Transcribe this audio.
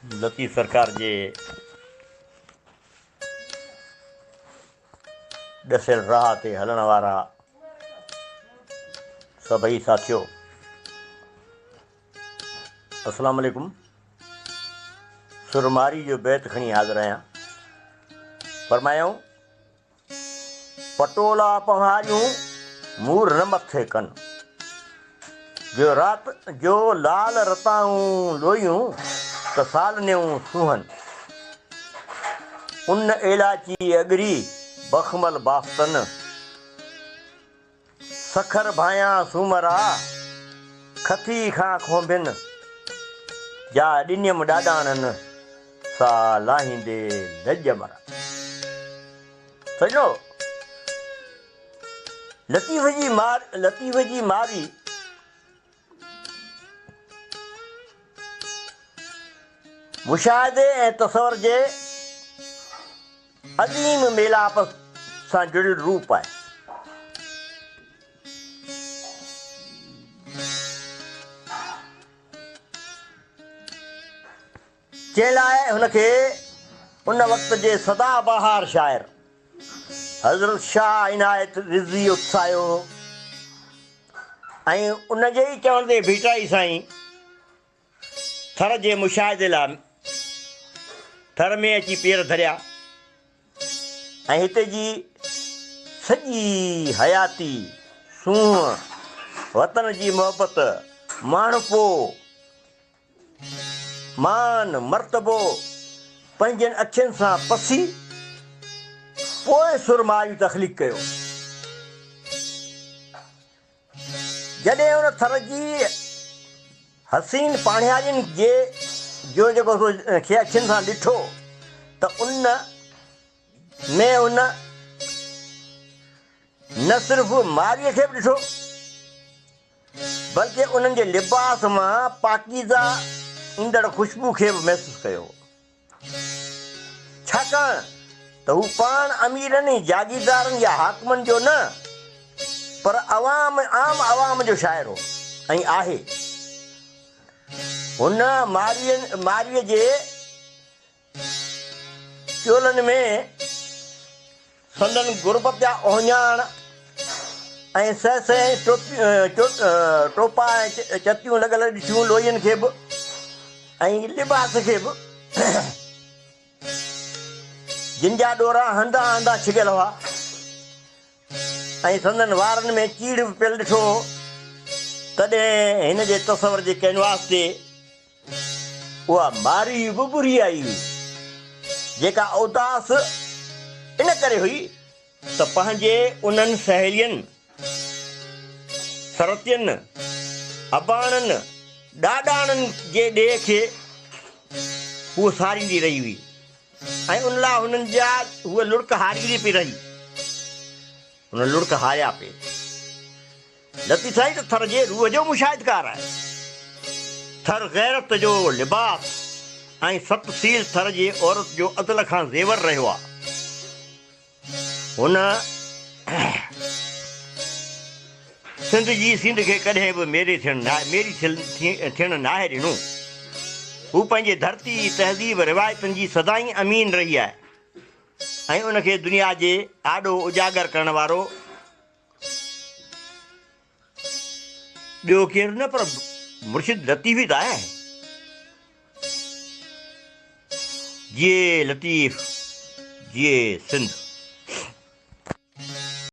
लतीफ़ सरकार जे ॾसियल राह ते हलण वारा सभई साथियो, अस्सलाम वालेकुम। सुरमारी जो बैत खणी हाज़िर आहियां। फरमायूं, पटोला पहाड़ियूं मूर न मथे कनि, जो लाल रताऊं लोहियूं त सालनियूं सूहनि। उन एलाची अगरी बखमल बाफ़तन, सखर भायां सूमरा खथी खां खोंबिन। जा ॾिनियम ॾाॾाणनि सा लाहींदे लॼ मरा। सॼो लतीफ़ जी मारी मुशाहिदे ऐं तसवर जे अदीम मेलाप सां जुड़ियल रूप आहे। जंहिं लाइ हुनखे उन वक़्त जे सदाबहार शाइर हज़रत शाह इनायत रिज़वी उत्साहियो हो ऐं उन जे ई चवण ते बीठाई साईं थर जे मुशाहिदे लाइ थर में अची पेर धरिया ऐं हिते जी सॼी हयाती सूंहं वतन जी मोहबत माणपो मान मर्तबो पंहिंजनि अखियुनि सां पसी पोइ सुरमारी तख़लीक़ कयो। जॾहिं हुन थर जी हसीन पाणियारियुनि जो जेको खे अखियुनि सां ॾिठो त उन में उन न सिर्फ़ु मारीअ खे बि ॾिठो बल्कि उन्हनि जे लिबास मां पाकीज़ा ईंदड़ ख़ुशबू खे बि महसूसु कयो। छाकाणि त हू पाण अमीरनि जागीरदारनि या हाकिमनि जो न पर आम आवाम जो शाइर हो ऐं आहे। हुन मारीअ जे चोलनि में संदन गुरबत जा ओहञाण ऐं टोपा ऐं चतियूं लॻल ॾिठियूं लोहियुनि खे बि ऐं लिबास खे बि जिन जा ॾोरा हंधा हंधा छिगियल हुआ ऐं संदन वारनि में चीड़ बि पियल ॾिठो। तॾहिं हिन जे तसवर जे कैनवास ते उहा मारी बि बुरी आई हुई, जेका उदास इन करे हुई त पंहिंजे उन्हनि सहेलियुनि सरतियुनि अबाणनि ॾाॾाणनि जे ॾे खे हूअ सारींदी रही हुई ऐं उन लाइ हुननि जा हूअ लुड़क हारींदी पई रही। हुन लुड़क हारिया पे लतीफ़ साईं त थर जे रूह जो मुशाहिदकार आहे। थर गैरत जो लिबास ऐं सतसील थर जे औरत जो अदल खां ज़ेवर रहियो आहे। हुन सिंध खे कॾहिं बि मेरी थियणु नाहे ॾिनो। हू पंहिंजे धरती तहज़ीब रिवायतुनि जी सदाई अमीन रही आहे ऐं उनखे दुनिया जे आॾो उजागर करण वारो ॿियो केरु न पर मुर्शिद लतीफ़ ई त आहे। जिए लतीफ़ जिए सिंध।